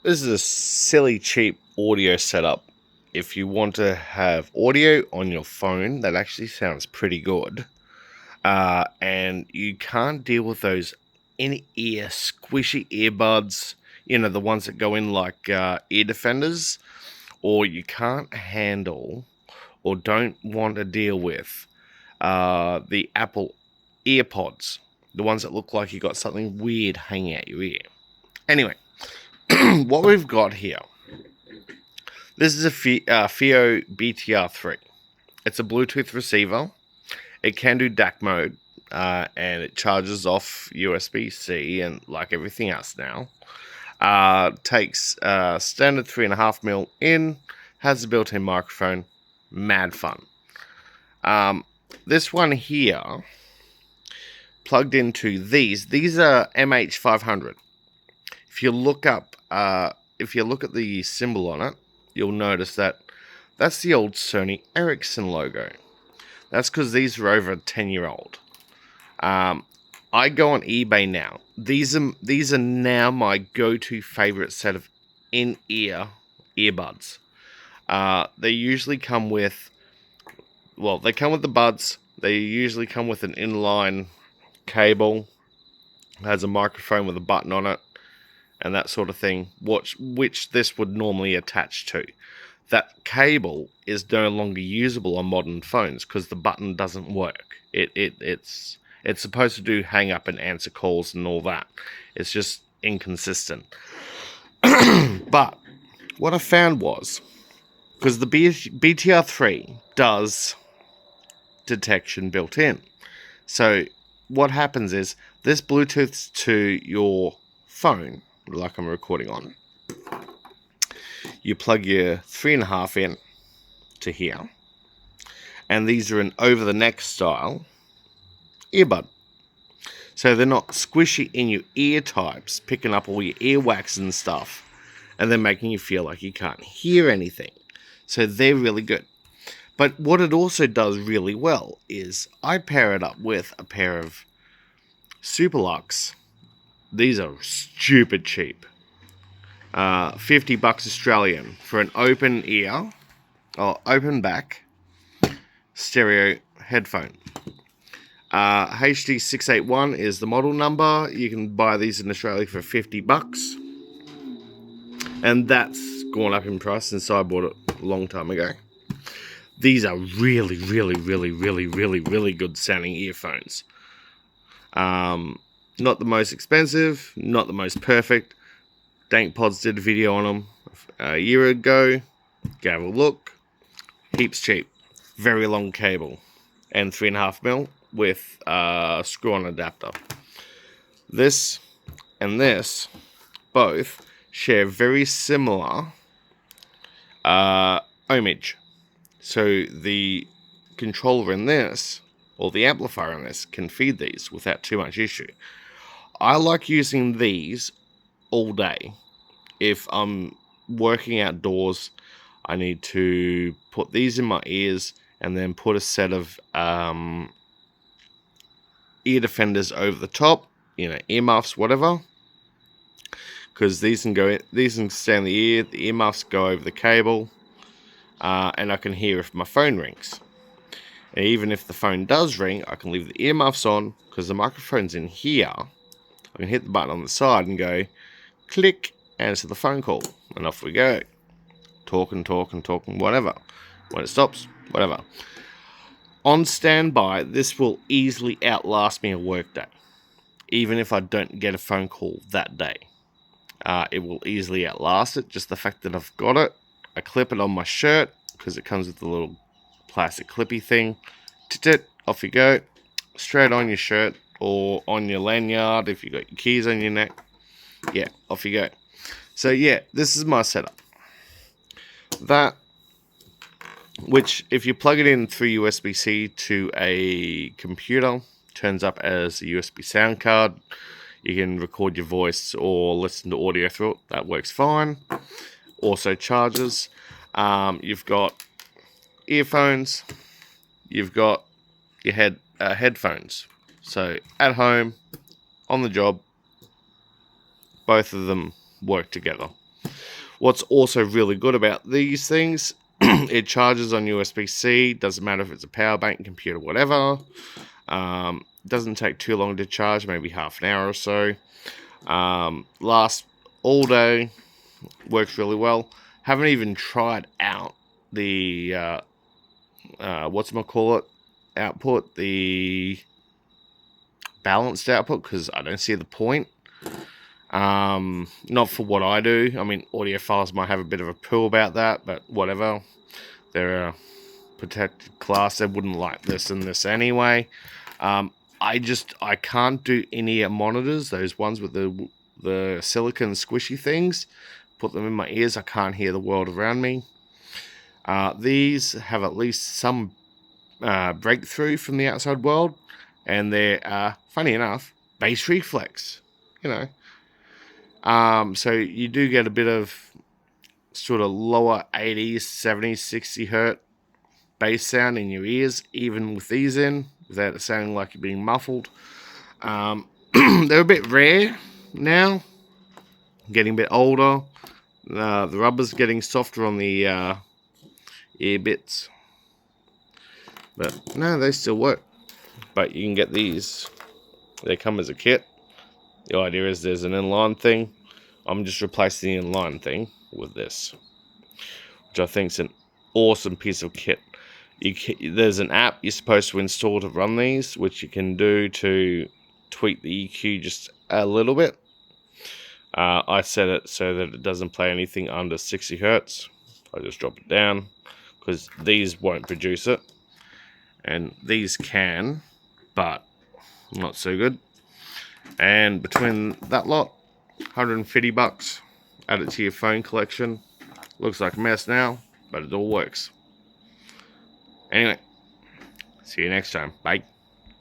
This is a silly cheap audio setup. If you want to have audio on your phone, that actually sounds pretty good. And you can't deal with those in-ear squishy earbuds, the ones that go in like ear defenders, or you can't handle or don't want to deal with the Apple EarPods, the ones that look like you got something weird hanging out your ear. Anyway, what we've got here, this is a fiio btr3. It's a Bluetooth receiver. It can do DAC mode, and it charges off USB-C and like everything else now. Takes standard 3.5mm in, has a built-in microphone, mad fun. This one here, plugged into these are hd500. If you look up, if you look at the symbol on it, you'll notice that that's the old Sony Ericsson logo. That's because these are over 10-year-old. I go on eBay now. These are now my go-to favorite set of in-ear earbuds. They usually come with, they come with the buds. They usually come with an inline cable. It has a microphone with a button on it, and that sort of thing, which this would normally attach to. That cable is no longer usable on modern phones because the button doesn't work. It's supposed to do hang up and answer calls and all that. It's just inconsistent. But what I found was, because the BTR3 does detection built in. So what happens is this Bluetooths to your phone, like I'm recording on. You plug your 3.5 in to here, and these are an over-the-neck style earbud. So they're not squishy in your ear types, picking up all your earwax and stuff, and then making you feel like you can't hear anything. So they're really good. But what it also does really well is I pair it up with a pair of superlux. These are stupid cheap. $50 Australian for an open ear or open back stereo headphone. hd681 is the model number. You can buy these in Australia for $50, and that's gone up in price since I bought it a long time ago. These are really, really, really, really, really, really good sounding earphones. Not the most expensive, not the most perfect. Dank Pods did a video on them a year ago. Go have a look. Heaps cheap. Very long cable. And 3.5mm with a screw-on adapter. This and this both share very similar ohmage. So the controller in this, or the amplifier in this, can feed these without too much issue. I like using these all day. If I'm working outdoors, I need to put these in my ears and then put a set of ear defenders over the top, earmuffs, whatever. Because these can stay in the earmuffs go over the cable, and I can hear if my phone rings. And even if the phone does ring, I can leave the earmuffs on because the microphone's in here. I can hit the button on the side and go click, answer the phone call, and off we go. Talking, whatever. When it stops, whatever. On standby, this will easily outlast me a work day. Even if I don't get a phone call that day. It will easily outlast it. Just the fact that I've got it. I clip it on my shirt because it comes with a little plastic clippy thing. Off you go. Straight on your shirt or on your lanyard if you got your keys on your neck. Yeah, off you go. So yeah, this is my setup. That, which if you plug it in through USB-C to a computer, turns up as a USB sound card. You can record your voice or listen to audio through it. That works fine. Also charges. You've got earphones. You've got your headphones. So at home, on the job, both of them work together. What's also really good about these things, it charges on USB-C. Doesn't matter if it's a power bank, computer, whatever. Doesn't take too long to charge, maybe half an hour or so. Lasts all day. Works really well. Haven't even tried out the whatchamacallit output, the balanced output, because I don't see the point. Not for what I do. I mean, audiophiles might have a bit of a poo about that, but whatever. They're a protected class. They wouldn't like this and this anyway. I can't do in-ear monitors, those ones with the silicone squishy things. Put them in my ears, I can't hear the world around me. These have at least some breakthrough from the outside world, and they're, funny enough, bass reflex, you know. So you do get a bit of sort of lower 80s, 70s, 60 hertz bass sound in your ears, even with these in, without it sounding like you're being muffled. They're a bit rare now, getting a bit older. The rubber's getting softer on the ear bits. But no, they still work. But you can get these. They come as a kit. The idea is there's an inline thing. I'm just replacing the inline thing with this, which I think is an awesome piece of kit. There's an app you're supposed to install to run these, which you can do to tweak the EQ just a little bit. I set it so that it doesn't play anything under 60 hertz. I just drop it down because these won't produce it, and these can, but not so good. And between that lot, $150. Add it to your phone collection. Looks like a mess now, but it all works. Anyway, see you next time. Bye.